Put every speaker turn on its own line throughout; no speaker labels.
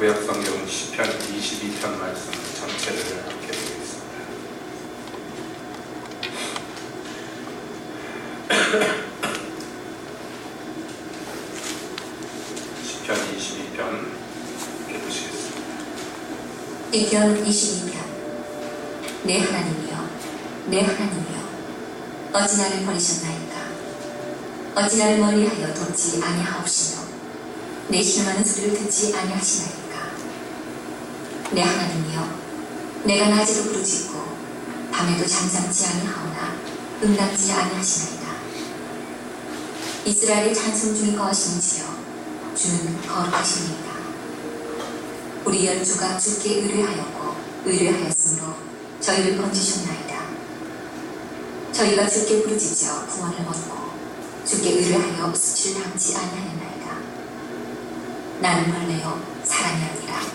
구약 성경 시편 22편 말씀 전체를 함께 보겠습니다. 시편 22편 함께 보시겠습니다.
시편 22편. 내 하나님이여, 내 하나님이여, 어찌 나를 버리셨나이까? 어찌 나를 멀리하여 돕지 아니하옵시며 내 신음하는 소리를 듣지 아니하시나이까? 내 하나님이여, 내가 낮에도 부르짖고 밤에도 잠잠지 아니하오나 응답지 아니하시나이다. 이스라엘의 찬송 중에 거하시는지여, 주는 거룩하십니다. 우리 열주가 주께 의뢰하였고 의뢰하였으므로 저희를 건지셨나이다. 저희가 주께 부르짖어 구원을 얻고 주께 의뢰하여 수치를 당치 아니하였나이다. 나는 벌레요 사람이 아니라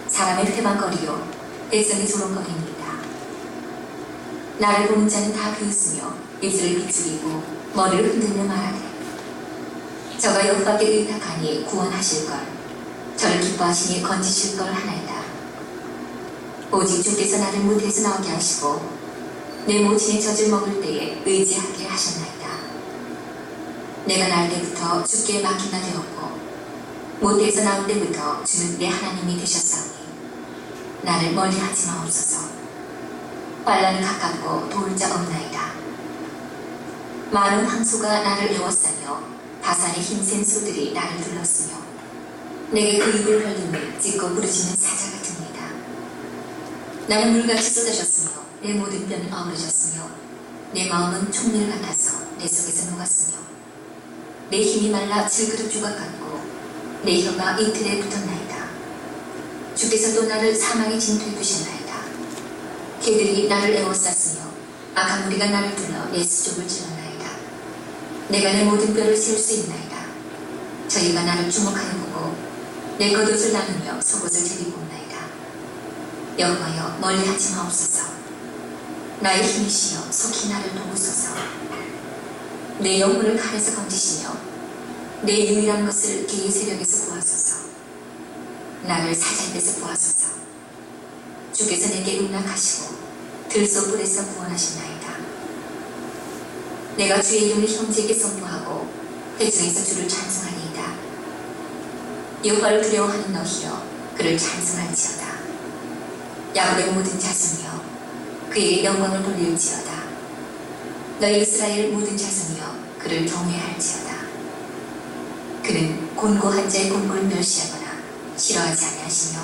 사람의 회방거리요 백성의 조롱거리입니다. 나를 보는 자는 다 비웃으며 입술을 비추이고 머리를 흔들며 말하되 저가 여호와께 의탁하니 구원하실걸, 저를 기뻐하시니 건지실걸 하나이다. 오직 주께서 나를 무태에서 나오게 하시고 내 모친의 젖을 먹을 때에 의지하게 하셨나이다. 내가 날 때부터 주께 맡기나 되었고 모태에서 나올 때부터 주는 내 하나님이 되셨사오니 나를 멀리하지 마옵소서. 환난은 가깝고 도울 자 없나이다. 많은 황소가 나를 에워싸며 바산의 힘센 소들이 나를 둘렀으며 내게 그 입을 벌리며 찢고 부르짖는 사자 같습니다. 나는 물같이 쏟아졌으며 내 모든 뼈는 어우러졌으며 내 마음은 총밀 같아서 내 속에서 녹았으며 내 힘이 말라 질그릇 조각 같고 내 혀가 이틀에 붙었나이다. 주께서 또 나를 사망의 징표에 두셨나이다. 개들이 나를 에워쌌으며 악한 무리가 나를 둘러 내 수족을 찔렀나이다. 내가 내 모든 뼈를 세울 수 있나이다. 저희가 나를 주목하여 보고 내 겉옷을 나누며 속옷을 제비고 온나이다. 여호와여 멀리하지 마옵소서. 나의 힘이시여 속히 나를 도우소서. 내 영혼을 칼에서 건지시며 내 유일한 것을 개의 세력에서 구하소서. 나를 사자에서 구하소서. 주께서 내게 응낙하시고 들소불에서 구원하셨나이다. 내가 주의 이름을 형제에게 선포하고 회중에서 주를 찬송하니이다. 여호와를 두려워하는 너희여 그를 찬송할지어다. 야곱의 모든 자손이여 그에게 영광을 돌릴지어다. 너희 이스라엘 모든 자손이여 그를 경외할지어다. 그는 곤고한 자의 곤고를 멸시하거나 싫어하지 아니하시며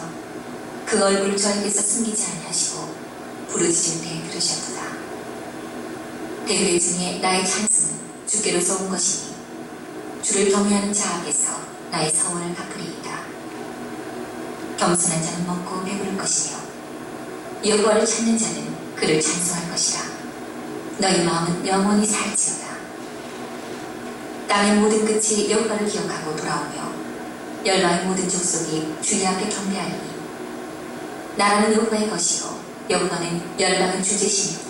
그 얼굴을 저에게서 숨기지 아니하시고 부르짖을 때 들으셨도다. 대회 중에 나의 찬송은 주께로서 온 것이니 주를 경외하는 자 앞에서 나의 서원을 갚으리이다. 겸손한 자는 먹고 배부를 것이며 여호와를 찾는 자는 그를 찬송할 것이라. 너희 마음은 영원히 살지어다. 땅의 모든 끝이 여호와를 기억하고 돌아오며 열방의 모든 족속이 주의 앞에 경배하리니 나라는 여호와의 것이요 여호와는 열방의 주제시니라.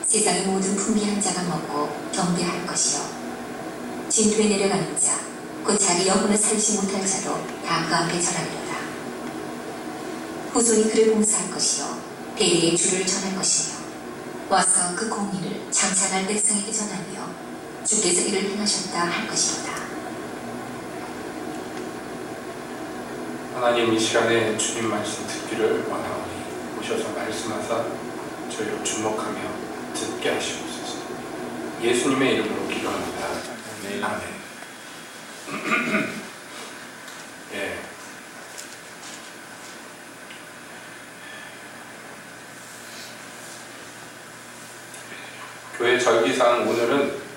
세상의 모든 풍비한 자가 먹고 경배할 것이요 진토에 내려가는 자 곧 자기 영혼을 살지 못할 자도 다 그 앞에 절하리로다. 후손이 그를 봉사할 것이요 대대의 주를 전할 것이며 와서 그 공의를 장찬할 백성에게 전하며 주께서 이를 행하셨다 할 것이로다.
하나님, 이 시간에 주님 말씀 듣기를 원하오니 오셔서 말씀하사 저희를 주목하며 듣게 하시옵소서. 예수님의 이름으로 기도합니다. 아멘. 예. 교회 절기상 오늘은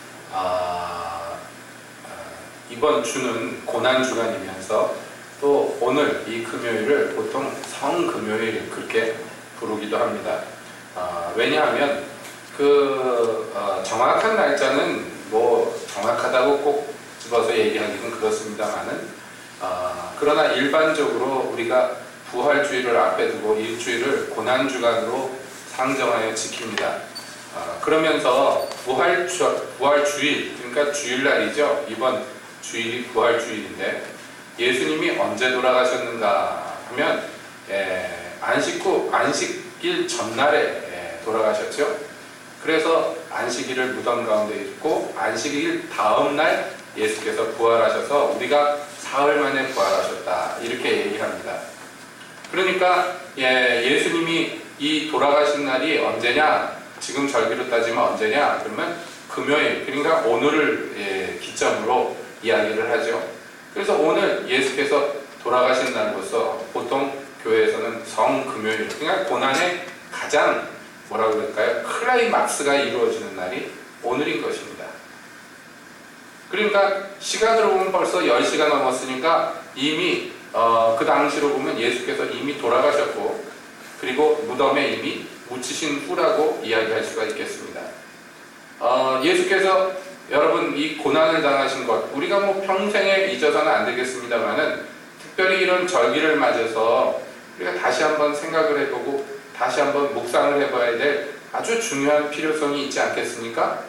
이번 주는 고난 주간이면서 또 오늘 이 금요일을 보통 성금요일 그렇게 부르기도 합니다. 왜냐하면 정확한 날짜는 뭐 정확하다고 꼭 집어서 얘기하기는 그렇습니다만은 그러나 일반적으로 우리가 부활주일을 앞에 두고 일주일을 고난주간으로 상정하여 지킵니다. 그러면서 부활주일, 그러니까 주일날이죠. 이번 주일이 부활주일인데 예수님이 언제 돌아가셨는가 하면 안식일 전날에 돌아가셨죠. 그래서 안식일을 무덤 가운데 있고 안식일 다음 날 예수께서 부활하셔서 우리가 사흘 만에 부활하셨다 이렇게 얘기합니다. 그러니까 예수님이 이 돌아가신 날이 언제냐? 지금 절기로 따지면 언제냐? 그러면 금요일, 그러니까 오늘을 기점으로 이야기를 하죠. 그래서 오늘 예수께서 돌아가신 날로서 보통 교회에서는 성금요일, 그러니까 고난의 가장 뭐라고 그럴까요? 클라이막스가 이루어지는 날이 오늘인 것입니다. 그러니까 시간으로 보면 벌써 10시가 넘었으니까 이미 그 당시로 보면 예수께서 이미 돌아가셨고 그리고 무덤에 이미 묻히신 후라고 이야기할 수가 있겠습니다. 예수께서 여러분 이 고난을 당하신 것 우리가 뭐 평생에 잊어서는 안 되겠습니다만은 특별히 이런 절기를 맞아서 우리가 다시 한번 생각을 해보고 다시 한번 묵상을 해봐야 될 아주 중요한 필요성이 있지 않겠습니까?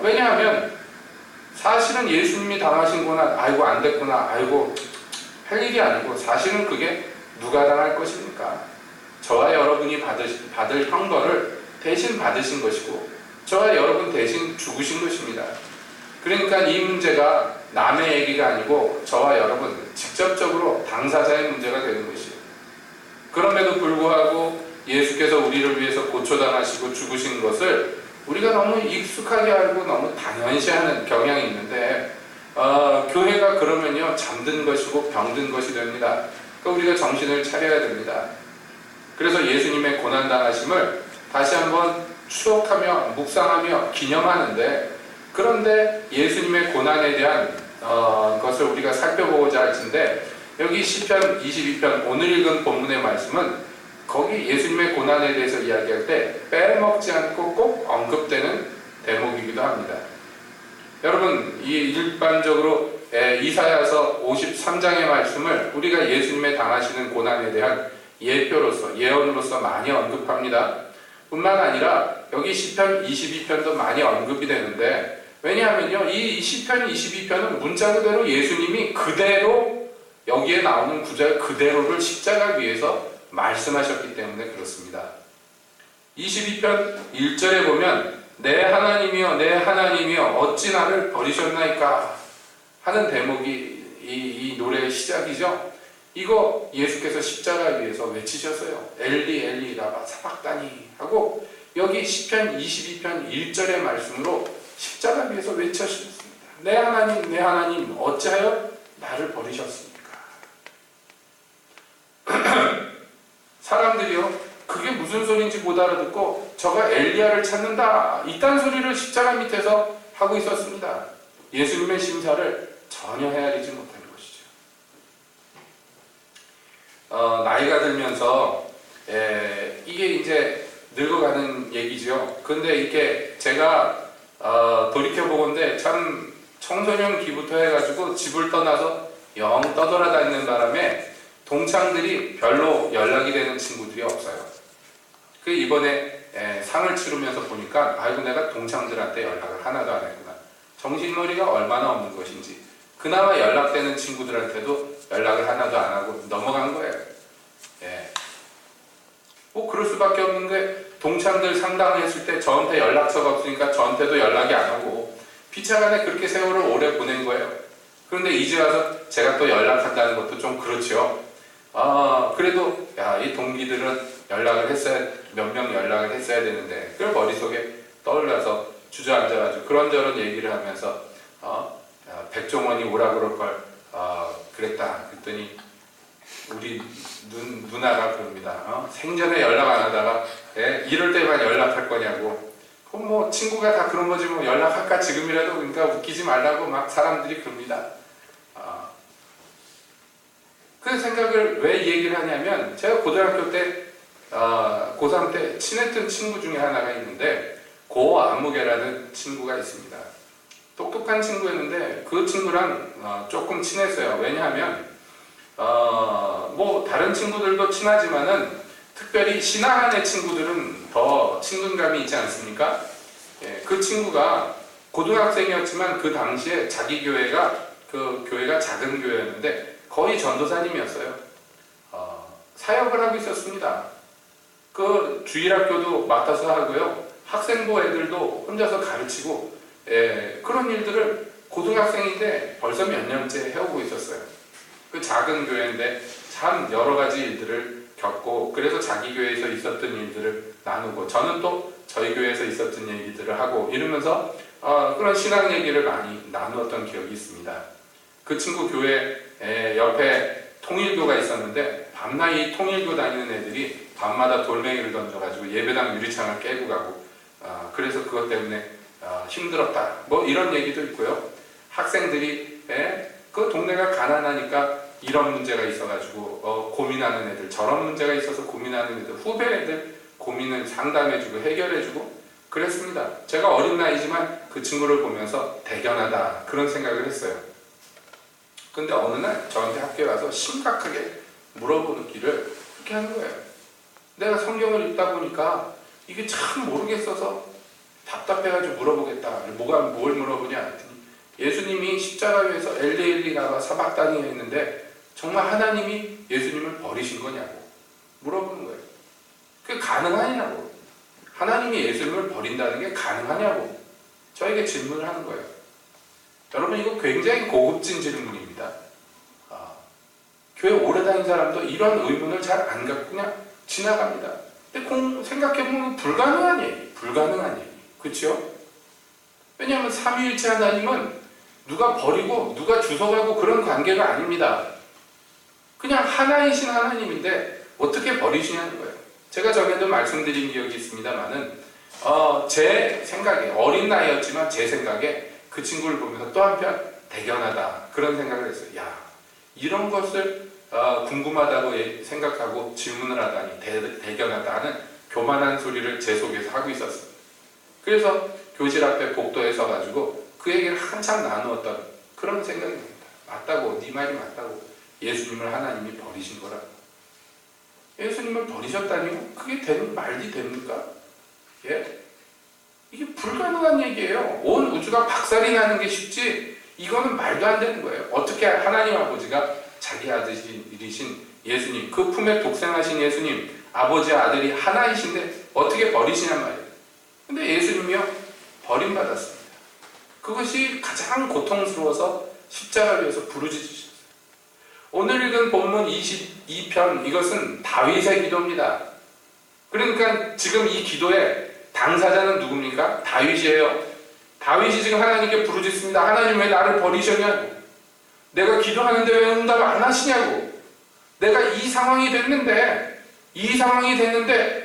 왜냐하면 사실은 예수님이 당하신 고난 아이고 안 됐구나 아이고 할 일이 아니고 사실은 그게 누가 당할 것입니까? 저와 여러분이 받을 형벌을 대신 받으신 것이고 저와 여러분 대신 죽으신 것입니다. 그러니까 이 문제가 남의 얘기가 아니고 저와 여러분 직접적으로 당사자의 문제가 되는 것이에요. 그럼에도 불구하고 예수께서 우리를 위해서 고초당하시고 죽으신 것을 우리가 너무 익숙하게 알고 너무 당연시하는 경향이 있는데 교회가 그러면요 잠든 것이고 병든 것이 됩니다. 그러니까 우리가 정신을 차려야 됩니다. 그래서 예수님의 고난당하심을 다시 한번 추억하며 묵상하며 기념하는데 그런데 예수님의 고난에 대한 것을 우리가 살펴보고자 할 텐데 여기 시편 22편 오늘 읽은 본문의 말씀은 거기 예수님의 고난에 대해서 이야기할 때 빼먹지 않고 꼭 언급되는 대목이기도 합니다. 여러분 이 일반적으로 이사야서 53장의 말씀을 우리가 예수님의 당하시는 고난에 대한 예표로서 예언으로서 많이 언급합니다. 뿐만 아니라 여기 시편 22편도 많이 언급이 되는데 왜냐하면요 이 시편 22편은 문자 그대로 예수님이 그대로 여기에 나오는 구절 그대로를 십자가 위에서 말씀하셨기 때문에 그렇습니다. 22편 1절에 보면 내 하나님이여 내 하나님이여 어찌 나를 버리셨나이까 하는 대목이 이 노래의 시작이죠. 이거 예수께서 십자가 위에서 외치셨어요. 엘리 엘리 라마 사박다니 하고 여기 시편 22편 1절의 말씀으로 십자가 위에서 외쳤습니다. 내 하나님 어찌하여 나를 버리셨습니까? 사람들이요 그게 무슨 소리인지 못 알아듣고 저가 엘리야를 찾는다 이딴 소리를 십자가 밑에서 하고 있었습니다. 예수님의 심사를 전혀 헤아리지 못한 것이죠. 나이가 들면서 이게 이제 늙어가는 얘기죠. 근데 이렇게 제가 돌이켜보건대 참 청소년 기부터 해가지고 집을 떠나서 영 떠돌아다니는 바람에 동창들이 별로 연락이 되는 친구들이 없어요. 그 이번에 상을 치르면서 보니까 아이고 내가 동창들한테 연락을 하나도 안 했구나. 정신머리가 얼마나 없는 것인지 그나마 연락되는 친구들한테도 연락을 하나도 안 하고 넘어간 거예요. 뭐 그럴 수밖에 없는 게 동창들 상담했을 때 저한테 연락처가 없으니까 저한테도 연락이 안 오고 피차간에 그렇게 세월을 오래 보낸 거예요. 그런데 이제 와서 제가 또 연락한다는 것도 좀 그렇죠. 그래도 이 동기들은 연락을 했어야 몇 명 연락을 했어야 되는데 그걸 머릿속에 떠올라서 주저앉아가지고 그런저런 얘기를 하면서 백종원이 오라 그럴 걸 그랬다 그랬더니 우리 누나가 그럽니다. 생전에 연락 안 하다가 이럴 때만 연락할 거냐고. 그럼 뭐 친구가 다 그런 거지 뭐 연락할까 지금이라도. 그러니까 웃기지 말라고 막 사람들이 그럽니다. 그 생각을 왜 얘기를 하냐면 제가 고등학교 때 고3 때 친했던 친구 중에 하나가 있는데 고아무개라는 친구가 있습니다. 똑똑한 친구였는데 그 친구랑 조금 친했어요. 왜냐하면 뭐 다른 친구들도 친하지만은 특별히 신앙안의 친구들은 더 친근감이 있지 않습니까? 그 친구가 고등학생이었지만 그 당시에 자기 교회가 그 교회가 작은 교회였는데 거의 전도사님이었어요. 사역을 하고 있었습니다. 그 주일학교도 맡아서 하고요. 학생부 애들도 혼자서 가르치고 그런 일들을 고등학생인데 벌써 몇 년째 해오고 있었어요. 그 작은 교회인데 참 여러 가지 일들을 겪고 그래서 자기 교회에서 있었던 일들을 나누고 저는 또 저희 교회에서 있었던 얘기들을 하고 이러면서 그런 신앙 얘기를 많이 나누었던 기억이 있습니다. 그 친구 교회 옆에 통일교가 있었는데 밤낮 이 통일교 다니는 애들이 밤마다 돌멩이를 던져가지고 예배당 유리창을 깨고 가고 그래서 그것 때문에 힘들었다 뭐 이런 얘기도 있고요. 학생들이 그 동네가 가난하니까 이런 문제가 있어가지고 고민하는 애들 저런 문제가 있어서 고민하는 애들 후배 애들 고민을 상담해주고 해결해주고 그랬습니다. 제가 어린 나이지만 그 친구를 보면서 대견하다 그런 생각을 했어요. 근데 어느 날 저한테 학교에 와서 심각하게 물어보는 길을 그렇게 하는 거예요. 내가 성경을 읽다 보니까 이게 참 모르겠어서 답답해가지고 물어보겠다. 뭘 물어보냐 했더니 예수님이 십자가 위에서 엘리엘리 라마 사박다니 했는데 정말 하나님이 예수님을 버리신 거냐고 물어보는 거예요. 그게 가능하냐고. 하나님이 예수님을 버린다는 게 가능하냐고 저에게 질문을 하는 거예요. 여러분 이거 굉장히 고급진 질문입니다. 교회 오래 다닌 사람도 이런 의문을 잘 안 갖고 그냥 지나갑니다. 근데 생각해보면 불가능한 얘기. 그렇죠? 왜냐하면 삼위일체 하나님은 누가 버리고 누가 주워가고 그런 관계가 아닙니다. 그냥 하나이신 하나님인데 어떻게 버리시냐는 거예요. 제가 전에도 말씀드린 기억이 있습니다만은 제 생각에 어린 나이였지만 제 생각에 그 친구를 보면서 또 한편 대견하다 그런 생각을 했어요. 야 이런 것을 궁금하다고 생각하고 질문을 하다니 대견하다 하는 교만한 소리를 제 속에서 하고 있었습니다. 그래서 교실 앞에 복도에 서가지고 그 얘기를 한참 나누었던 그런 생각이 납니다. 맞다고 네 말이 맞다고 예수님을 하나님이 버리신 거라고. 예수님을 버리셨다니 그게 되는 말이 됩니까? 이게 불가능한 얘기예요. 온 우주가 박살이 나는 게 쉽지 이거는 말도 안 되는 거예요. 어떻게 하나님 아버지가 자기 아들이신 예수님 그 품에 독생하신 예수님 아버지와 아들이 하나이신데 어떻게 버리시냔 말이에요. 근데 예수님이요 버림받았습니다. 그것이 가장 고통스러워서 십자가 위에서 부르짖으셨어요. 오늘 읽은 본문 22편 이것은 다윗의 기도입니다. 그러니까 지금 이 기도의 당사자는 누굽니까? 다윗이에요. 다윗이 지금 하나님께 부르짖습니다. 하나님 왜 나를 버리셨냐고. 내가 기도하는데 왜 응답 안 하시냐고. 내가 이 상황이 됐는데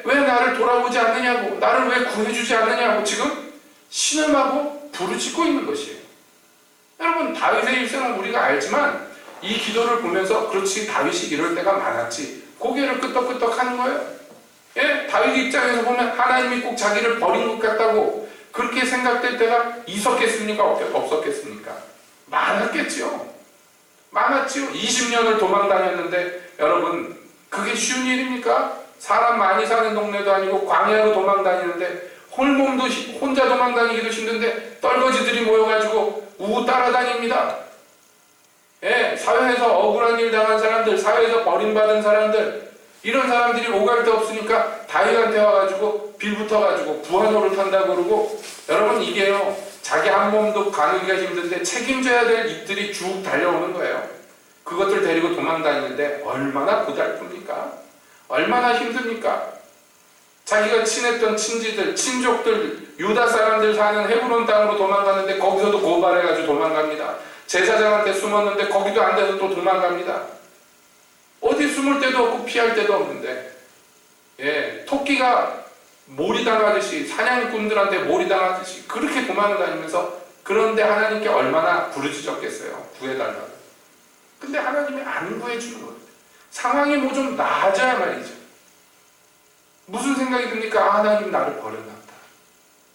왜 나를 돌아보지 않느냐고. 나를 왜 구해주지 않느냐고 지금 신음하고 부르짖고 있는 것이에요. 여러분 다윗의 일생은 우리가 알지만 이 기도를 보면서 그렇지 다윗이 이럴 때가 많았지 고개를 끄덕끄덕 하는 거예요. 다윗 입장에서 보면 하나님이 꼭 자기를 버린 것 같다고 그렇게 생각될 때가 있었겠습니까? 없었겠습니까? 많았겠지요. 20년을 도망 다녔는데 여러분 그게 쉬운 일입니까? 사람 많이 사는 동네도 아니고 광야로 도망 다니는데 홀몸도 혼자 도망 다니기도 힘든데 떨거지들이 모여가지고 우우 따라다닙니다. 사회에서 억울한 일 당한 사람들, 사회에서 버림받은 사람들 이런 사람들이 오갈 데 없으니까 다윗한테 와가지고 빌붙어가지고 부하노를 탄다고 그러고 여러분 이게요 자기 한 몸도 가누기가 힘든데 책임져야 될 입들이 쭉 달려오는 거예요. 그것들 데리고 도망 다니는데 얼마나 고달픕니까? 얼마나 힘듭니까? 자기가 친했던 친지들, 친족들, 유다 사람들 사는 헤브론 땅으로 도망가는데 거기서도 고발해가지고 도망갑니다. 제사장한테 숨었는데 거기도 안 돼서 또 도망갑니다. 어디 숨을 데도 없고 피할 데도 없는데 토끼가 몰이당하듯이 사냥꾼들한테 몰이당하듯이 그렇게 도망을 다니면서 그런데 하나님께 얼마나 부르짖었겠어요. 구해달라고. 근데 하나님이 안 구해주는 거예요. 상황이 뭐 좀 나아져야 말이죠. 무슨 생각이 듭니까? 하나님 나를 버렸나 보다.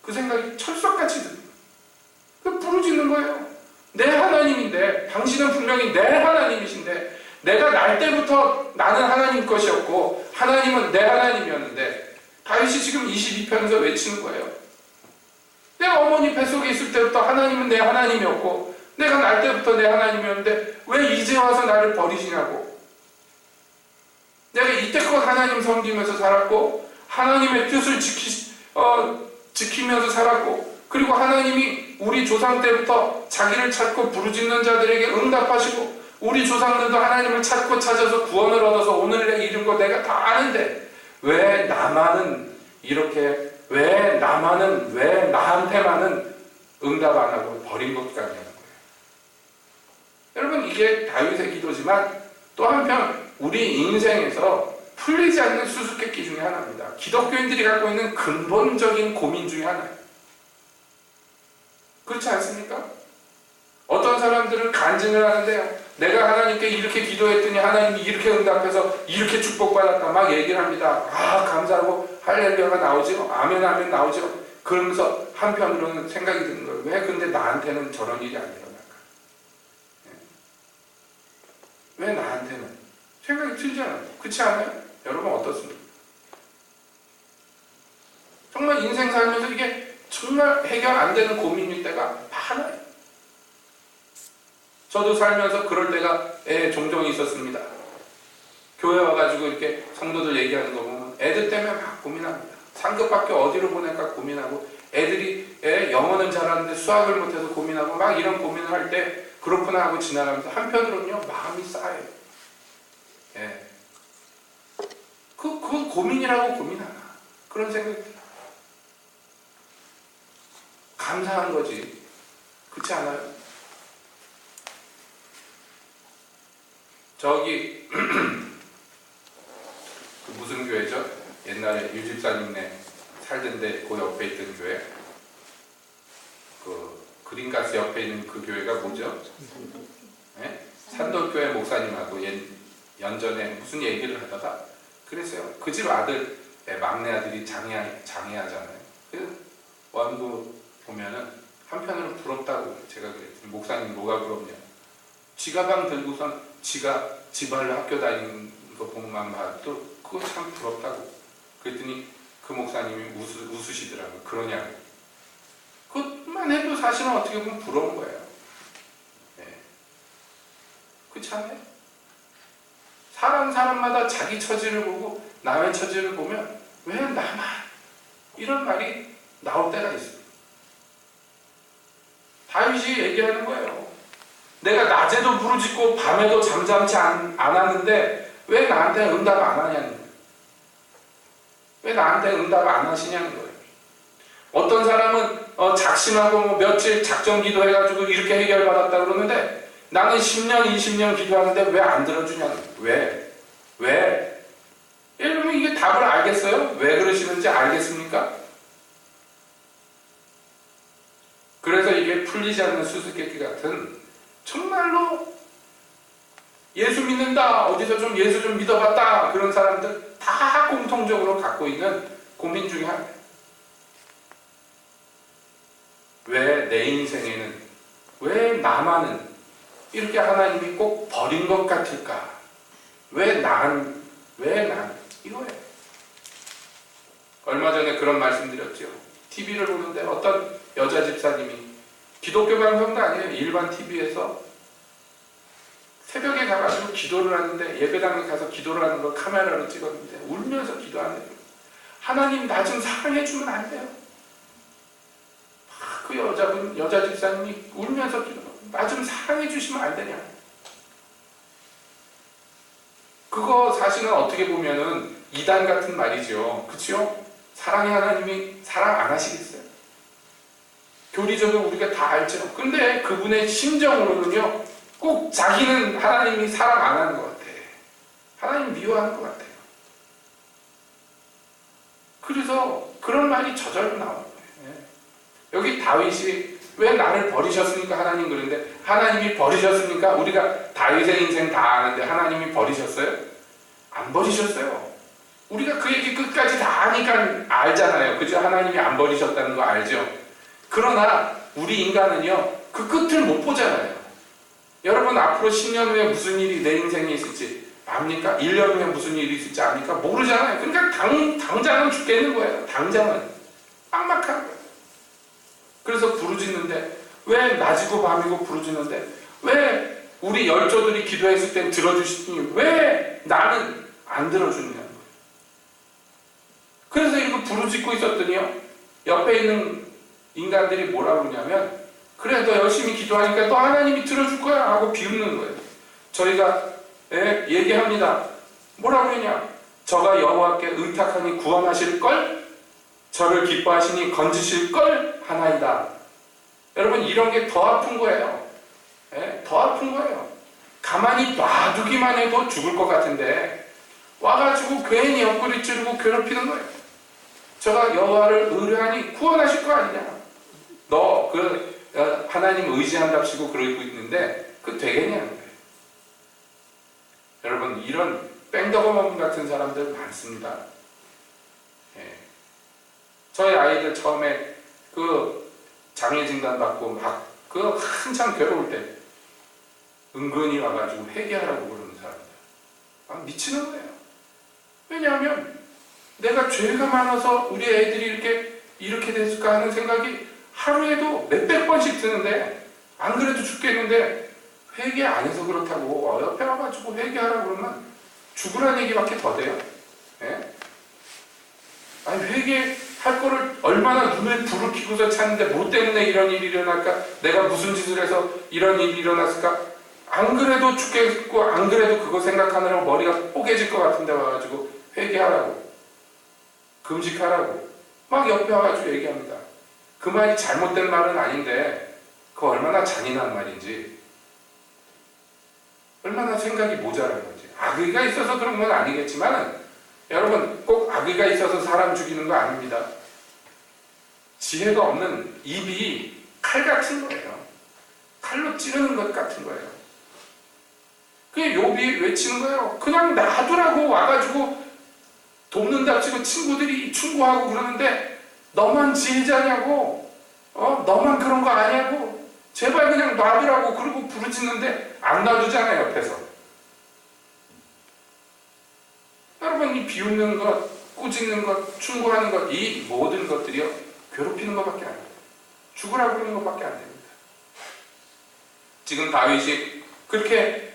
그 생각이 철석같이 듭니다. 그 부르짖는 거예요. 내 하나님인데 당신은 분명히 내 하나님이신데 내가 날 때부터 나는 하나님 것이었고 하나님은 내 하나님이었는데 다윗이 지금 22편에서 외치는 거예요. 내가 어머니 뱃속에 있을 때부터 하나님은 내 하나님이었고 내가 날 때부터 내 하나님이었는데 왜 이제 와서 나를 버리시냐고. 내가 이때껏 하나님 섬기면서 살았고 하나님의 뜻을 지키면서 살았고, 그리고 하나님이 우리 조상 때부터 자기를 찾고 부르짖는 자들에게 응답하시고 우리 조상들도 하나님을 찾고 찾아서 구원을 얻어서 오늘에 이른 거 내가 다 아는데 왜 나만은 이렇게, 왜 나한테만은 응답 안 하고 버린 것 같냐는 거예요. 여러분, 이게 다윗의 기도지만 또 한편 우리 인생에서 풀리지 않는 수수께끼 중에 하나입니다. 기독교인들이 갖고 있는 근본적인 고민 중에 하나예요. 그렇지 않습니까? 어떤 사람들은 간증을 하는데요, 내가 하나님께 이렇게 기도했더니 하나님이 이렇게 응답해서 이렇게 축복받았다 막 얘기를 합니다. 아, 감사하고 할렐루야가 나오죠. 아멘 아멘 나오죠. 그러면서 한편으로는 생각이 드는 거예요. 왜 근데 나한테는 저런 일이 안 일어날까? 왜 나한테는? 생각이 들잖아요. 그렇지 않아요? 여러분 어떻습니까? 정말 인생 살면서 이게 정말 해결 안 되는 고민일 때가 많아요. 저도 살면서 그럴 때가 종종 있었습니다. 교회 와가지고 이렇게 성도들 얘기하는 거 보면 애들 때문에 막 고민합니다. 상급학교 어디로 보낼까 고민하고, 애들이 영어는 잘하는데 수학을 못해서 고민하고 막 이런 고민을 할 때 그렇구나 하고 지나가면서 한편으로는요 마음이 쌓여요. 그건 고민이라고 고민하나, 그런 생각이 들어요. 감사한 거지. 그렇지 않아요? 저기 그 무슨 교회죠? 옛날에 유집사님네 살던데 그 옆에 있던 교회, 그 그린가스 옆에 있는 그 교회가 뭐죠? 산돌교회 목사님하고 연전에 무슨 얘기를 하다가 그랬어요. 그 집 아들, 막내 아들이 장애하잖아요. 그래서 원부 보면은 한편으로 부럽다고 제가 그랬더니, 목사님 뭐가 부럽냐? 지가방 들고선 지가 지발로 학교 다니는 거 보고만 봐도 그거 참 부럽다고. 그랬더니 그 목사님이 웃으시더라고요. 그러냐고. 그것만 해도 사실은 어떻게 보면 부러운 거예요. 그렇지 않아요? 사람마다 자기 처지를 보고 남의 처지를 보면 왜 나만, 이런 말이 나올 때가 있어요. 다윗이 얘기하는 거예요. 내가 낮에도 부르짖고 밤에도 잠잠치 안 하는데 왜 나한테 응답 안 하냐는 거예요. 왜 나한테 응답 안 하시냐는 거예요. 어떤 사람은 작심하고 뭐 며칠 작정 기도해가지고 이렇게 해결받았다 그러는데 나는 10년, 20년 기도하는데 왜 안 들어주냐는 거예요. 왜? 여러분, 이게 답을 알겠어요? 왜 그러시는지 알겠습니까? 그래서 이게 풀리지 않는 수수께끼 같은, 정말로 예수 믿는다, 어디서 좀 예수 좀 믿어봤다, 그런 사람들 다 공통적으로 갖고 있는 고민 중에 하나예요. 왜 내 인생에는, 왜 나만은 이렇게 하나님이 꼭 버린 것 같을까? 왜 난 이거예요. 얼마 전에 그런 말씀 드렸죠. TV를 보는데 어떤 여자 집사님이, 기독교 방송도 아니에요, 일반 TV에서 새벽에 가가지고 기도를 하는데, 예배당에 가서 기도를 하는 걸 카메라로 찍었는데 울면서 기도하는 거예요. 하나님 나 좀 사랑해주면 안 돼요? 그 여자 집사님이 울면서 나 좀 사랑해주시면 안 되냐? 그거 사실은 어떻게 보면은 이단 같은 말이죠. 그치요? 사랑의 하나님이 사랑 안 하시겠어요? 교리적으로 우리가 다 알죠. 근데 그분의 심정으로는요, 꼭 자기는 하나님이 사랑 안 하는 것 같아. 하나님 미워하는 것 같아요. 그래서 그런 말이 저절로 나오는 거예요. 여기 다윗이 왜 나를 버리셨습니까? 하나님 그런데, 하나님이 버리셨습니까? 우리가 다윗의 인생 다 아는데 하나님이 버리셨어요? 안 버리셨어요. 우리가 그 얘기 끝까지 다 아니까 알잖아요. 그죠? 하나님이 안 버리셨다는 거 알죠? 그러나 우리 인간은요, 그 끝을 못 보잖아요. 여러분, 앞으로 10년 후에 무슨 일이 내 인생에 있을지 압니까? 1년 후에 무슨 일이 있을지 압니까? 모르잖아요. 그러니까 당장은 죽겠는 거예요. 당장은. 빡막한 거예요. 그래서 부르짖는데 왜 낮이고 밤이고 부르짖는데 왜 우리 열조들이 기도했을 땐 들어주시니 왜 나는 안 들어주느냐는 거예요. 그래서 이거 부르짖고 있었더니요, 옆에 있는 인간들이 뭐라고 그러냐면, 그래 너 열심히 기도하니까 또 하나님이 들어줄 거야 하고 비웃는 거예요. 저희가 얘기합니다. 뭐라고 그러냐? 저가 여호와께 의탁하니 구원하실 걸, 저를 기뻐하시니 건지실 걸 하나이다. 여러분, 이런 게 더 아픈 거예요. 더 아픈 거예요. 가만히 놔두기만 해도 죽을 것 같은데 와가지고 괜히 옆구리 찌르고 괴롭히는 거예요. 저가 여호와를 의뢰하니 구원하실 거 아니냐? 너 하나님 의지한답시고 그러고 있는데 그 되겠냐는 거예요. 여러분, 이런 뺑덕어멈 같은 사람들 많습니다. 저희 아이들 처음에 그 장애 진단 받고 막 한참 괴로울 때 은근히 와가지고 회개하라고 그러는 사람들, 미치는 거예요. 왜냐하면 내가 죄가 많아서 우리 애들이 이렇게 됐을까 하는 생각이 하루에도 몇백 번씩 드는데, 안 그래도 죽겠는데 회개 안 해서 그렇다고 옆에 와가지고 회개하라고 그러면 죽으라는 얘기밖에 더 돼요. 아니, 회개할 거를 얼마나 눈에 불을 켜고서 찾는데 뭐 때문에 이런 일이 일어날까? 내가 무슨 짓을 해서 이런 일이 일어났을까? 안 그래도 죽겠고 안 그래도 그거 생각하느라고 머리가 뽀개질 것 같은데 와가지고 회개하라고, 금식하라고 막 옆에 와가지고 얘기합니다. 그 말이 잘못된 말은 아닌데 그 얼마나 잔인한 말인지, 얼마나 생각이 모자란 건지. 악의가 있어서 그런 건 아니겠지만 여러분, 꼭 악의가 있어서 사람 죽이는 거 아닙니다. 지혜가 없는 입이 칼 같은 거예요. 칼로 찌르는 것 같은 거예요. 그게 욥이 외치는 거예요. 그냥 놔두라고 와가지고 돕는답시고 친구들이 충고하고 그러는데 너만 지혜자냐고, 너만 그런 거 아냐고, 제발 그냥 놔두라고 그러고 부르짖는데 안 놔두잖아요, 옆에서. 여러분, 이 비웃는 것, 꾸짖는 것, 충고하는 것, 이 모든 것들이요, 괴롭히는 것밖에 안 돼요. 죽으라고 그러는 것밖에 안 됩니다. 지금 다윗이 그렇게,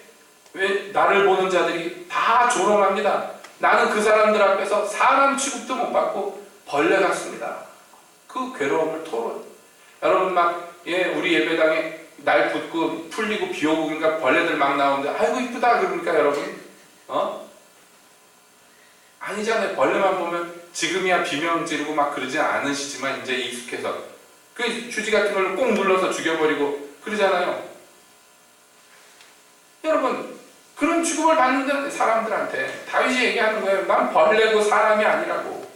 왜 나를 보는 자들이 다 조롱합니다. 나는 그 사람들 앞에서 사람 취급도 못 받고 벌레 같습니다. 그 괴로움을 토론. 여러분, 우리 예배당에 날 붓고 풀리고 비 오고 그러니까 벌레들 막 나오는데 아이고 이쁘다 그러니까 여러분, 아니잖아요. 벌레만 보면 지금이야 비명 지르고 막 그러지 않으시지만 이제 익숙해서 그 휴지 같은 걸로 꼭 눌러서 죽여버리고 그러잖아요. 여러분, 그런 취급을 받는 사람들한테 다윗이 얘기하는 거예요. 난 벌레고 사람이 아니라고.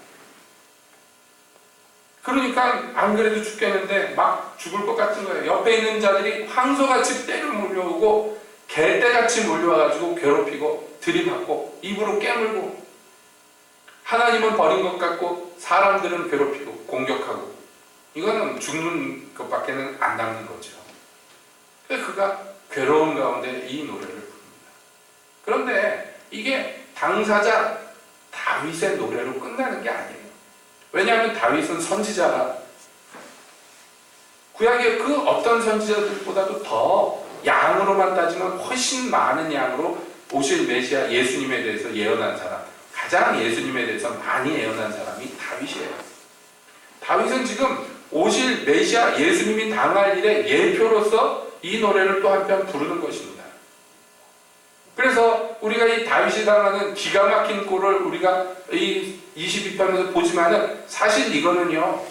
그러니까 안 그래도 죽겠는데 막 죽을 것 같은 거예요. 옆에 있는 자들이 황소같이 떼를 몰려오고 개떼같이 몰려와가지고 괴롭히고 들이받고 입으로 깨물고, 하나님은 버린 것 같고 사람들은 괴롭히고 공격하고, 이거는 죽는 것밖에는 안 남는 거죠. 그래서 그가 괴로운 가운데 이 노래를 부릅니다. 그런데 이게 당사자 다윗의 노래로 끝나는 게 아니에요. 왜냐하면 다윗은 선지자라, 구약의 그 어떤 선지자들보다도 더 양으로만 따지면 훨씬 많은 양으로 오실 메시아 예수님에 대해서 예언한 사람, 가장 예수님에 대해서 많이 예언한 사람이 다윗이에요. 다윗은 지금 오실 메시아 예수님이 당할 일의 예표로서 이 노래를 또 한편 부르는 것입니다. 그래서 우리가 이 다윗이 당하는 기가 막힌 꼴을 우리가 이 22편에서 보지만은 사실 이거는요,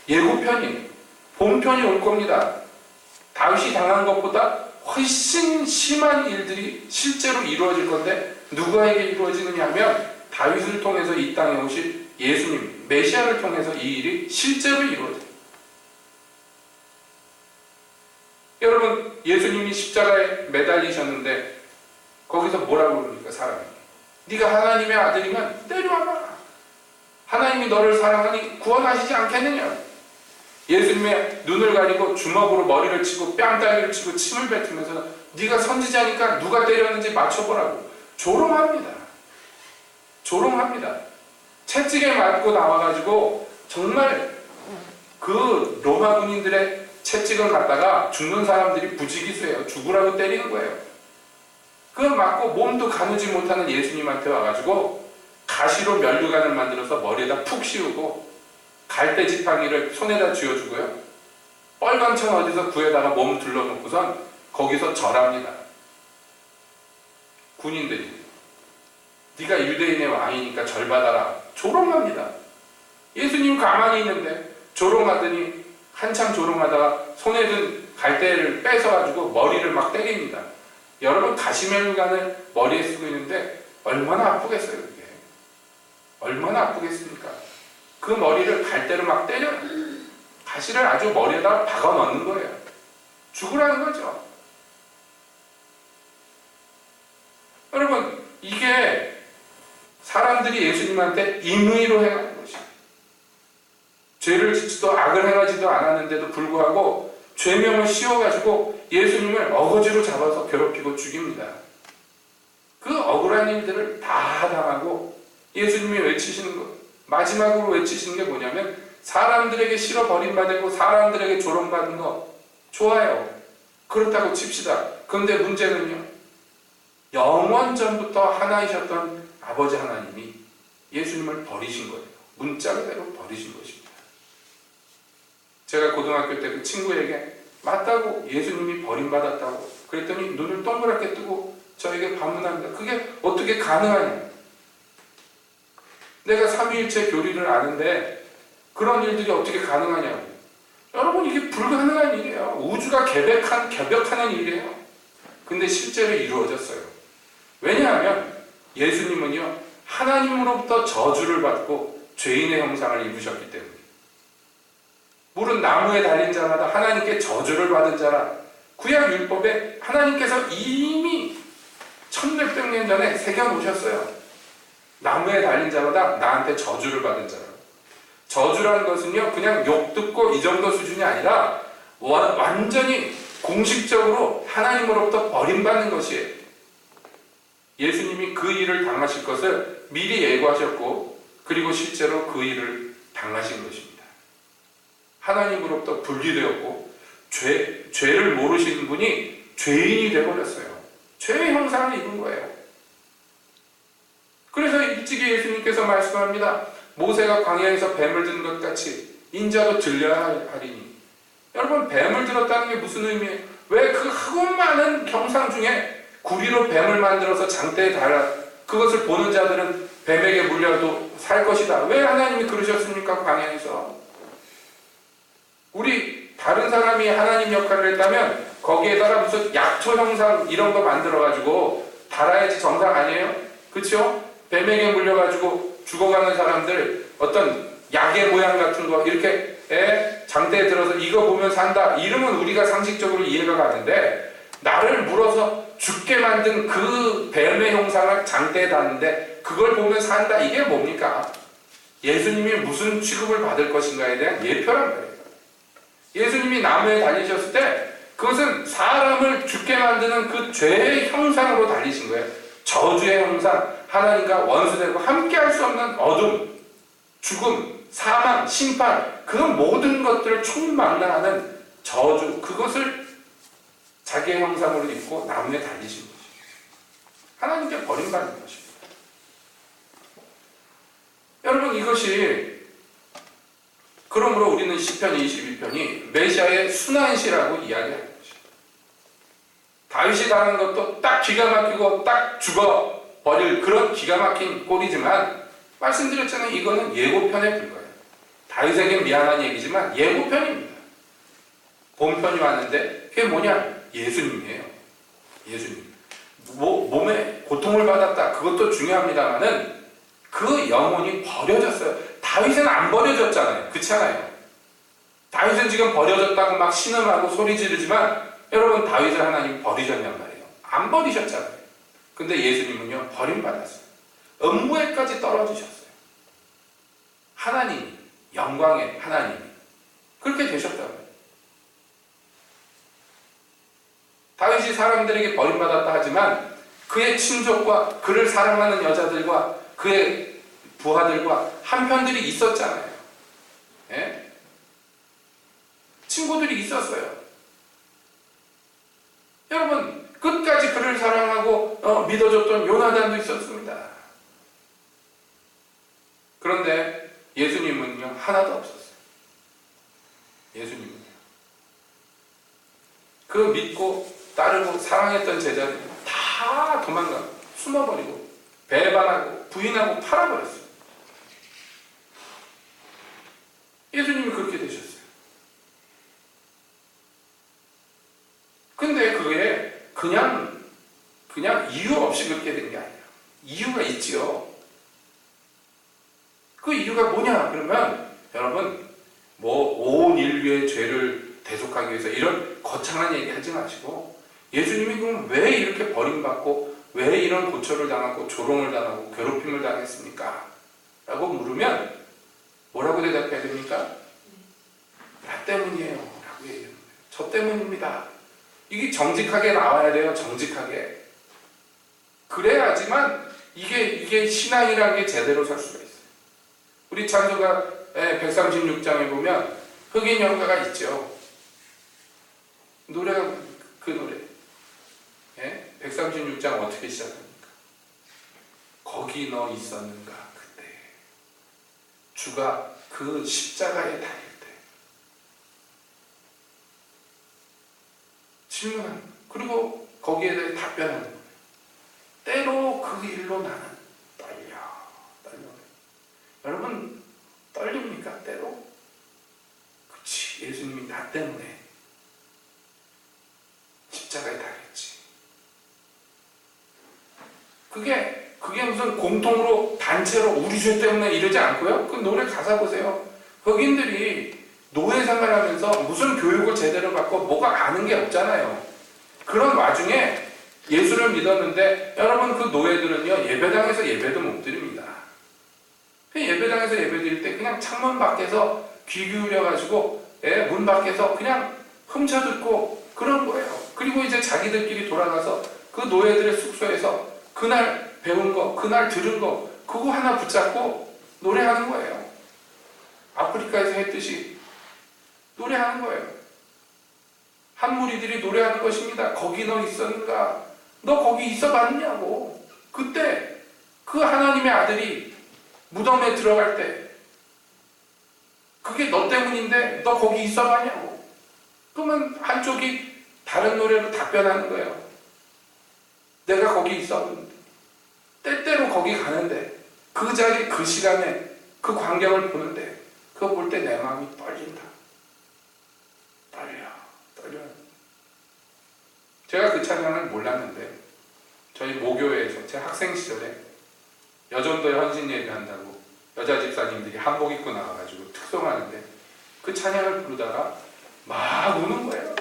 예고편이에요. 본편이 올 겁니다. 다윗이 당한 것보다 훨씬 심한 일들이 실제로 이루어질 건데 누구에게 이루어지느냐 하면 다윗을 통해서 이 땅에 오실 예수님, 메시아를 통해서 이 일이 실제로 이루어져요. 여러분, 예수님이 십자가에 매달리셨는데 거기서 뭐라고 그럽니까? 사람이, 네가 하나님의 아들이면 내려와봐. 하나님이 너를 사랑하니 구원하시지 않겠느냐. 예수님의 눈을 가리고 주먹으로 머리를 치고 뺨따기를 치고 침을 뱉으면서 네가 선지자니까 누가 때렸는지 맞춰보라고 조롱합니다. 조롱합니다. 채찍에 맞고 나와가지고 정말 그 로마 군인들의 채찍을 갖다가 죽는 사람들이 부지기수예요. 죽으라고 때리는 거예요. 그걸 맞고 몸도 가누지 못하는 예수님한테 와가지고 가시로 면류관을 만들어서 머리에다 푹 씌우고 갈대 지팡이를 손에다 쥐어주고요. 빨간천 어디서 구해다가 몸 둘러놓고선 거기서 절합니다. 군인들이 네가 유대인의 왕이니까 절받아라. 조롱합니다. 예수님 가만히 있는데 조롱하더니 한참 조롱하다가 손에 든 갈대를 뺏어가지고 머리를 막 때립니다. 여러분 가시면류관을 머리에 쓰고 있는데 얼마나 아프겠어요 그게. 얼마나 아프겠습니까? 그 머리를 갈대로 막 때려요. 가시를 아주 머리에다 박아 넣는 거예요. 죽으라는 거죠. 여러분 이게 사람들이 예수님한테 임의로 행하는 것이에요. 죄를 짓지도 악을 행하지도 않았는데도 불구하고 죄명을 씌워가지고 예수님을 어거지로 잡아서 괴롭히고 죽입니다. 그 억울한 일들을 다 당하고 예수님이 외치시는 것, 마지막으로 외치시는 게 뭐냐면 사람들에게 싫어 버림받고 사람들에게 조롱받는 거 좋아요. 그렇다고 칩시다. 그런데 문제는요. 영원 전부터 하나이셨던 아버지 하나님이 예수님을 버리신 거예요. 문자 그대로 버리신 것입니다. 제가 고등학교 때 그 친구에게 맞다고 예수님이 버림받았다고 그랬더니 눈을 동그랗게 뜨고 저에게 반문합니다. 그게 어떻게 가능하냐. 내가 삼위일체 교리를 아는데 그런 일들이 어떻게 가능하냐고. 여러분 이게 불가능한 일이에요. 우주가 개벽하는 일이에요. 근데 실제로 이루어졌어요. 왜냐하면 예수님은요 하나님으로부터 저주를 받고 죄인의 형상을 입으셨기 때문에 물은 나무에 달린 자마다 하나님께 저주를 받은 자라. 구약 율법에 하나님께서 이미 1600년 전에 새겨놓으셨어요. 나무에 달린 자마다 나한테 저주를 받은 자라. 저주라는 것은요 그냥 욕 듣고 이 정도 수준이 아니라 완전히 공식적으로 하나님으로부터 버림받는 것이에요. 예수님이 그 일을 당하실 것을 미리 예고하셨고 그리고 실제로 그 일을 당하신 것입니다. 하나님으로부터 분리되었고 죄를 모르시는 분이 죄인이 되어버렸어요. 죄의 형상을 입은 거예요. 그래서 일찍이 예수님께서 말씀합니다. 모세가 광야에서 뱀을 든 것 같이 인자도 들려야 하리니. 여러분 뱀을 들었다는 게 무슨 의미예요? 왜 그 크고 많은 형상 중에 구리로 뱀을 만들어서 장대에 달아 그것을 보는 자들은 뱀에게 물려도 살 것이다. 왜 하나님이 그러셨습니까? 광야에서. 우리 다른 사람이 하나님 역할을 했다면 거기에다가 무슨 약초 형상 이런 거 만들어가지고 달아야지 정상 아니에요? 그렇죠? 뱀에게 물려가지고 죽어가는 사람들 어떤 약의 모양 같은 거 이렇게 장대에 들어서 이거 보면 산다 이러면 우리가 상식적으로 이해가 가는데 나를 물어서 죽게 만든 그 뱀의 형상을 장대에 닿는데 그걸 보면 산다 이게 뭡니까? 예수님이 무슨 취급을 받을 것인가에 대한 예표란 말이에요. 예수님이 나무에 달리셨을 때 그것은 사람을 죽게 만드는 그 죄의 형상으로 달리신 거예요. 저주의 형상, 하나님과 원수되고 함께할 수 없는 어둠, 죽음, 사망, 심판 그 모든 것들을 총망라하는 저주 그것을 자기의 형상으로 입고 나무에 달리신 것입니다. 하나님께 버림받는 것입니다. 여러분 이것이 그러므로 우리는 시편 22편이 메시아의 순환시라고 이야기하는 것입니다. 다윗이 당한 것도 딱 기가 막히고 딱 죽어버릴 그런 기가 막힌 꼴이지만 말씀드렸잖아요. 이거는 예고편에 불과해요. 다윗에게 미안한 얘기지만 예고편입니다. 본편이 왔는데 그게 뭐냐? 예수님이에요. 예수님. 몸에 고통을 받았다. 그것도 중요합니다만은 그 영혼이 버려졌어요. 다윗은 안 버려졌잖아요. 그렇지 않아요? 다윗은 지금 버려졌다고 막 신음하고 소리 지르지만 여러분 다윗을 하나님 버리셨냔 말이에요. 안 버리셨잖아요. 근데 예수님은요 버림받았어요. 음부에까지 떨어지셨어요. 하나님이 영광의 하나님이 그렇게 되셨다고요. 다윗이 사람들에게 버림받았다 하지만 그의 친족과 그를 사랑하는 여자들과 그의 부하들과 한편들이 있었잖아요. 예? 친구들이 있었어요. 여러분, 끝까지 그를 사랑하고 믿어줬던 요나단도 있었습니다. 그런데 예수님은요, 하나도 없었어요. 예수님은요. 그 믿고 따르고 사랑했던 제자들이 다 도망가고 숨어버리고 배반하고 부인하고 팔아버렸어요. 예수님이 그렇게 되셨어요. 근데 그게 그냥 이유 없이 그렇게 된 게 아니에요. 이유가 있지요. 그 이유가 뭐냐? 그러면 여러분, 온 인류의 죄를 대속하기 위해서 이런 거창한 얘기 하지 마시고, 예수님이 그럼 왜 이렇게 버림받고 왜 이런 고초를 당하고 조롱을 당하고 괴롭힘을 당했습니까? 라고 물으면 뭐라고 대답해야 됩니까? 나 때문이에요 라고 얘기해요. 저 때문입니다. 이게 정직하게 나와야 돼요. 정직하게. 그래야지만 이게 신앙이라는 게 제대로 설 수가 있어요. 우리 찬송가 136장에 보면 흑인 연가가 있죠. 노래가 그 노래 136장 어떻게 시작합니까? 거기 너 있었는가 그때 주가 그 십자가에 달릴 때 질문하는 거예요. 그리고 거기에 대해 답변하는 거예요. 때로 그 일로 나는 떨려. 여러분 떨립니까? 때로? 그치, 예수님이 나 때문에 십자가에 달렸지. 그게 무슨 공통으로 단체로 우리 죄 때문에 이러지 않고요. 그 노래 가사 보세요. 흑인들이 노예 생활하면서 무슨 교육을 제대로 받고 뭐가 아는 게 없잖아요. 그런 와중에 예수를 믿었는데 여러분, 그 노예들은요, 예배당에서 예배도 못 드립니다. 예배당에서 예배 드릴 때 그냥 창문 밖에서 귀 기울여가지고 문 밖에서 그냥 훔쳐듣고 그런 거예요. 그리고 이제 자기들끼리 돌아가서 그 노예들의 숙소에서 그날 배운 거, 그날 들은 거 그거 하나 붙잡고 노래하는 거예요. 아프리카에서 했듯이 노래하는 거예요. 한 무리들이 노래하는 것입니다. 거기 너 있었는가? 너 거기 있어봤냐고. 그때 그 하나님의 아들이 무덤에 들어갈 때 그게 너 때문인데 너 거기 있어봤냐고. 그러면 한쪽이 다른 노래로 답변하는 거예요. 내가 거기 있었는데, 때때로 거기 가는데, 그 자리 그 시간에 그 광경을 보는데 그거 볼 때 내 마음이 떨린다. 떨려. 제가 그 찬양을 몰랐는데 저희 모교에서 제 학생 시절에 여전도에 헌신 예배한다고 여자 집사님들이 한복 입고 나와가지고 특송하는데 그 찬양을 부르다가 막 우는 거예요.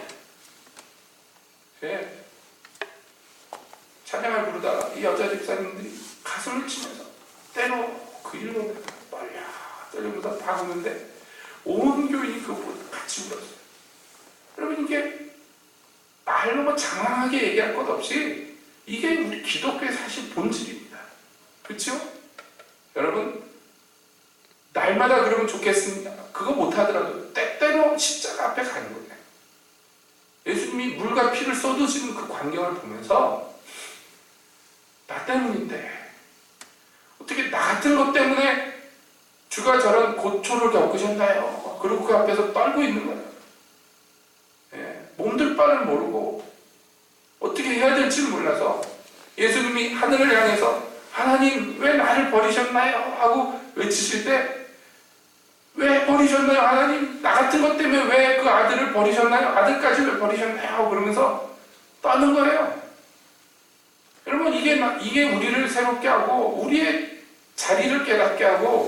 찬양을 부르다가 이 여자 집사님들이 가슴을 치면서 때로 그 일로 떨리면서 막 우는데 온 교인이 그거 보고 같이 울었어요. 여러분, 이게 말로 뭐 장황하게 얘기할 것 없이 이게 우리 기독교의 사실 본질입니다. 그렇죠? 여러분, 날마다 그러면 좋겠습니다. 그거 못하더라도 때때로 십자가 앞에 가는 거예요. 예수님이 물과 피를 쏟으시는 그 광경을 보면서 나 때문인데 어떻게 나 같은 것 때문에 주가 저런 고초를 겪으셨나요? 그리고 그 앞에서 떨고 있는 거예요. 몸둘 바를 모르고 어떻게 해야 될지 몰라서 예수님이 하늘을 향해서 하나님 왜 나를 버리셨나요? 하고 외치실 때 왜 버리셨나요? 하나님 나 같은 것 때문에 왜 그 아들을 버리셨나요? 아들까지 왜 버리셨나요? 하고 그러면서 떠는 거예요. 여러분, 이게 우리를 새롭게 하고 우리의 자리를 깨닫게 하고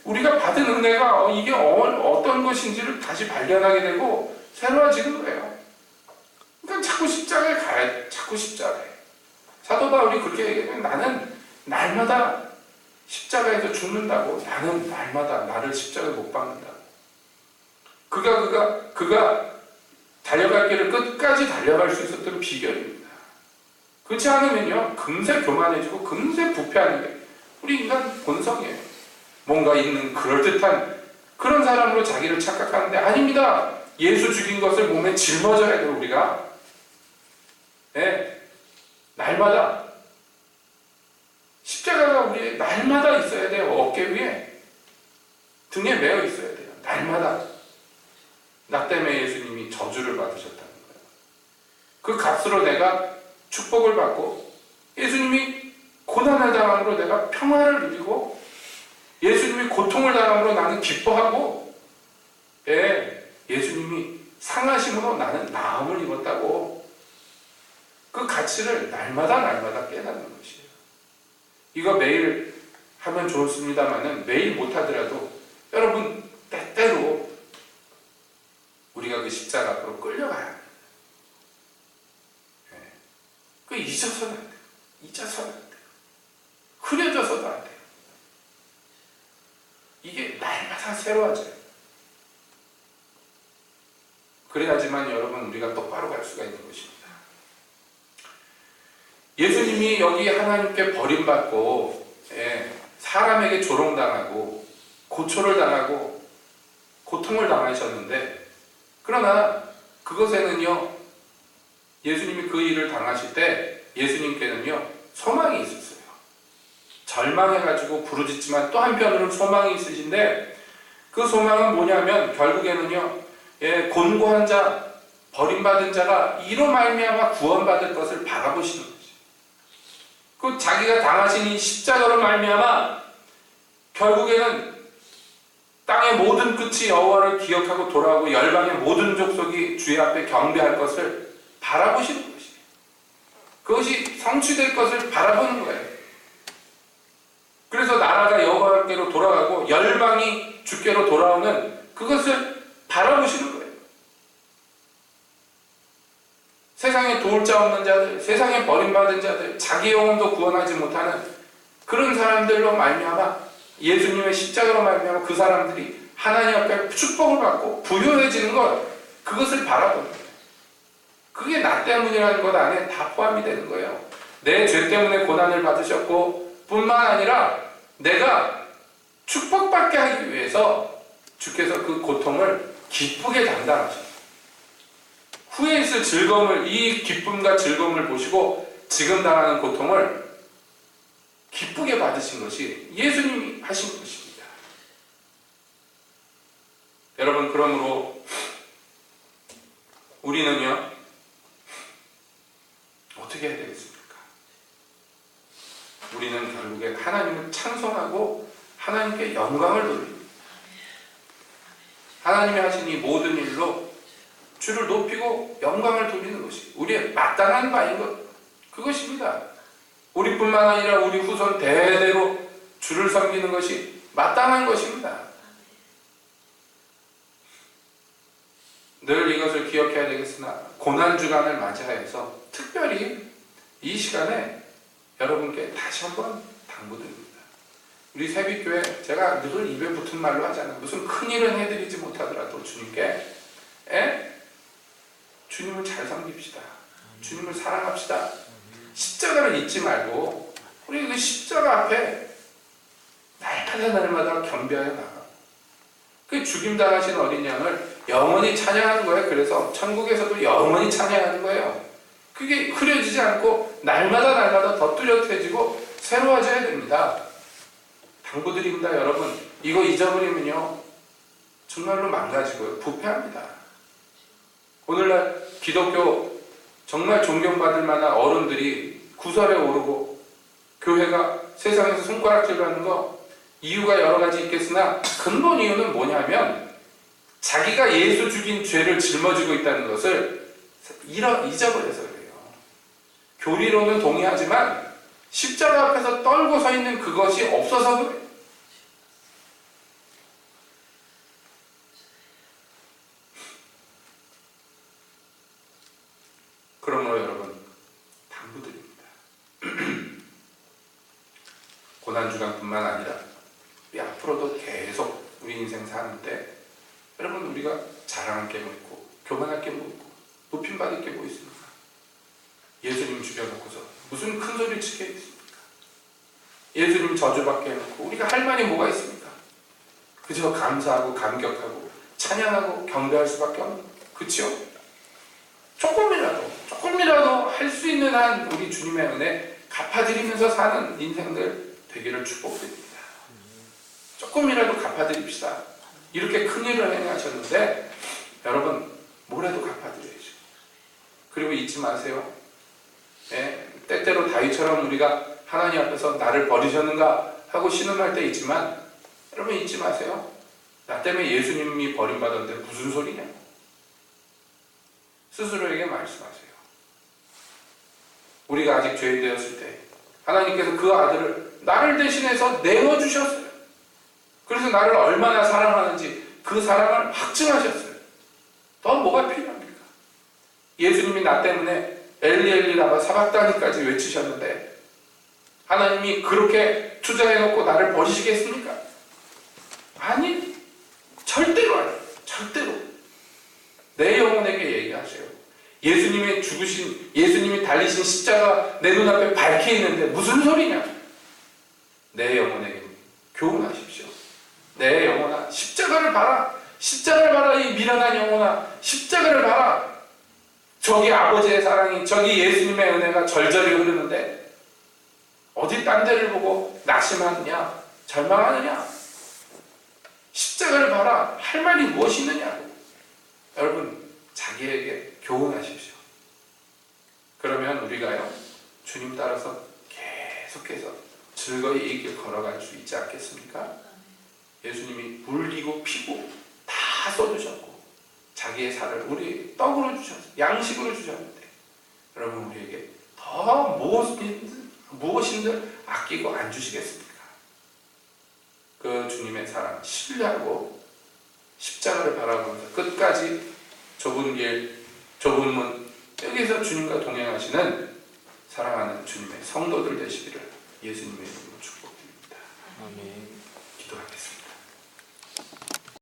우리가 받은 은혜가 이게 어떤 것인지를 다시 발견하게 되고 새로워지는 거예요. 그러니까 자꾸 십자가에 가야, 자꾸 십자가에. 사도 바울이 그렇게 얘기하면 나는 날마다 십자가에서 죽는다고. 나는 날마다 나를 십자가에 못 박는다고. 그가 달려갈 길을 끝까지 달려갈 수 있었던 비결입니다. 그렇지 않으면요, 금세 교만해지고 금세 부패하는 게 우리 인간 본성이에요. 뭔가 있는 그럴듯한 그런 사람으로 자기를 착각하는데 아닙니다. 예수 죽인 것을 몸에 짊어져야 돼요, 우리가. 네. 날마다. 십자가가 우리 날마다 있어야 돼요. 어깨 위에. 등에 매어 있어야 돼요. 날마다. 나 때문에 예수님이 저주를 받으셨다는 거예요. 그 값으로 내가 축복을 받고 예수님이 고난을 당함으로 내가 평화를 누리고 예수님이 고통을 당함으로 나는 기뻐하고 예수님이 상하심으로 나는 나음을 입었다고 그 가치를 날마다 깨닫는 것이에요. 이거 매일 하면 좋습니다만은 매일 못하더라도 여러분 때때로 우리가 그 십자가 앞으로 끌려가야 합니다. 그 잊어서는 안 돼요. 잊어서는 안 돼요. 흐려져서도 안 돼요. 이게 날마다 새로워져요. 그래야지만 여러분 우리가 똑바로 갈 수가 있는 것입니다. 예수님이 여기 하나님께 버림받고 사람에게 조롱당하고 고초를 당하고 고통을 당하셨는데 그러나 그것에는요 예수님이 그 일을 당하실 때 예수님께는요 소망이 있었어요. 절망해가지고 부르짖지만 또 한편으로는 소망이 있으신데 그 소망은 뭐냐면 결국에는요 곤고한 자, 버림받은 자가 이로 말미암아 구원받을 것을 바라보시는 거죠. 그 자기가 당하신 이 십자가로 말미암아 결국에는 땅의 모든 끝이 여호와를 기억하고 돌아오고 열방의 모든 족속이 주의 앞에 경배할 것을 바라보시는 것이에요. 그것이 성취될 것을 바라보는 거예요. 그래서 나라가 여호와께로 돌아가고 열방이 주께로 돌아오는 그것을 바라보시는 거예요. 세상에 도울 자 없는 자들, 세상에 버림받은 자들, 자기 영혼도 구원하지 못하는 그런 사람들로 말미암아 예수님의 십자가로 말미암아 그 사람들이 하나님 앞에 축복을 받고 부유해지는 것, 그것을 바라보는 거예요. 그게 나 때문이라는 것 안에 다 포함이 되는 거예요. 내 죄 때문에 고난을 받으셨고 뿐만 아니라 내가 축복받게 하기 위해서 주께서 그 고통을 기쁘게 담당하셨어요. 후에 있을 즐거움을, 이 기쁨과 즐거움을 보시고 지금 당하는 고통을 기쁘게 받으신 것이 예수님이 하신 것입니다. 여러분, 그러므로 우리는요 어떻게 해야 되겠습니까? 우리는 결국에 하나님을 찬송하고 하나님께 영광을 돌립니다. 하나님이 하신 이 모든 일로 주를 높이고 영광을 돌리는 것이 우리의 마땅한 바인 것, 그것입니다. 우리뿐만 아니라 우리 후손 대대로 주를 섬기는 것이 마땅한 것입니다. 늘 이것을 기억해야 되겠으나 고난주간을 맞이하여서 특별히 이 시간에 여러분께 다시 한번 당부드립니다. 우리 새빛교회, 제가 늘 입에 붙은 말로 하잖아요. 무슨 큰일은 해드리지 못하더라도 주님께 주님을 잘 섬깁시다. 주님을 사랑합시다. 십자가를 잊지 말고 우리 그 십자가 앞에 날마다 겸비하여 나가. 그 죽임당하신 어린 양을 영원히 찬양하는 거예요. 그래서 천국에서도 영원히 찬양하는 거예요. 그게 흐려지지 않고 날마다 더 뚜렷해지고 새로워져야 됩니다. 당부드립니다. 여러분, 이거 잊어버리면요 정말로 망가지고요 부패합니다. 오늘날 기독교 정말 존경받을 만한 어른들이 구설에 오르고 교회가 세상에서 손가락질 받는 거 이유가 여러 가지 있겠으나 근본 이유는 뭐냐면 자기가 예수 죽인 죄를 짊어지고 있다는 것을 잊어버려서 그래요. 교리로는 동의하지만 십자가 앞에서 떨고 서 있는 그것이 없어서 그래요. 그러므로 여러분 당부드립니다. 고난주간뿐만 아니라 우리 앞으로도 계속 우리 인생 사는데 여러분 우리가 자랑할 게 뭐 있고 교만할 게 뭐 있고 높임받을 게 뭐 있습니까? 예수님 죽여놓고서 무슨 큰 소리 치게 있습니까? 예수님 저주받게 해놓고 우리가 할 말이 뭐가 있습니까? 그저 감사하고 감격하고 찬양하고 경배할 수밖에 없는 거예요. 그렇죠? 조금이라도 할 수 있는 한 우리 주님의 은혜 갚아드리면서 사는 인생들 되기를 축복드립니다. 조금이라도 갚아드립시다. 이렇게 큰 일을 행하셨는데 여러분 뭐라도 갚아드려야죠. 그리고 잊지 마세요. 때때로 다윗처럼 우리가 하나님 앞에서 나를 버리셨는가 하고 신음할 때 있지만 여러분 잊지 마세요. 나 때문에 예수님이 버림받았는데 무슨 소리냐? 스스로에게 말씀하세요. 우리가 아직 죄인 되었을 때 하나님께서 그 아들을 나를 대신해서 내어주셨어요. 그래서 나를 얼마나 사랑하는지 그 사랑을 확증하셨어요. 더 뭐가 필요합니까? 예수님이 나 때문에 엘리 엘리 라마 사박다니까지 외치셨는데 하나님이 그렇게 투자해놓고 나를 버리시겠습니까? 아니, 절대로 아니에요. 절대로. 내 영혼에게 얘기하세요. 예수님이 죽으신, 예수님이 달리신 십자가 내 눈앞에 밝혀 있는데 무슨 소리냐? 내 영혼에게 교훈하십시오. 내 영혼아, 십자가를 봐라. 십자가를 봐라. 이 미련한 영혼아, 십자가를 봐라. 저기 아버지의 사랑이, 저기 예수님의 은혜가 절절히 흐르는데 어디 딴 데를 보고 낙심하느냐, 절망하느냐? 십자가를 봐라. 할 말이 무엇이 있느냐고. 여러분, 자기에게 교훈하십시오. 그러면 우리가요, 주님 따라서 계속해서 즐거이 이 길 걸어갈 수 있지 않겠습니까? 예수님이 물리고 피고 다 쏟으셨고 자기의 살을 우리 떡으로 주셨어요. 양식으로 주셨는데 여러분 우리에게 더 무엇인들 아끼고 안 주시겠습니까? 그 주님의 사랑 신뢰하고 십자가를 바라보면서 끝까지 좁은 길, 좁은 문 여기서 주님과 동행하시는 사랑하는 주님의 성도들 되시기를 예수님의 이름으로 축복드립니다.
아멘.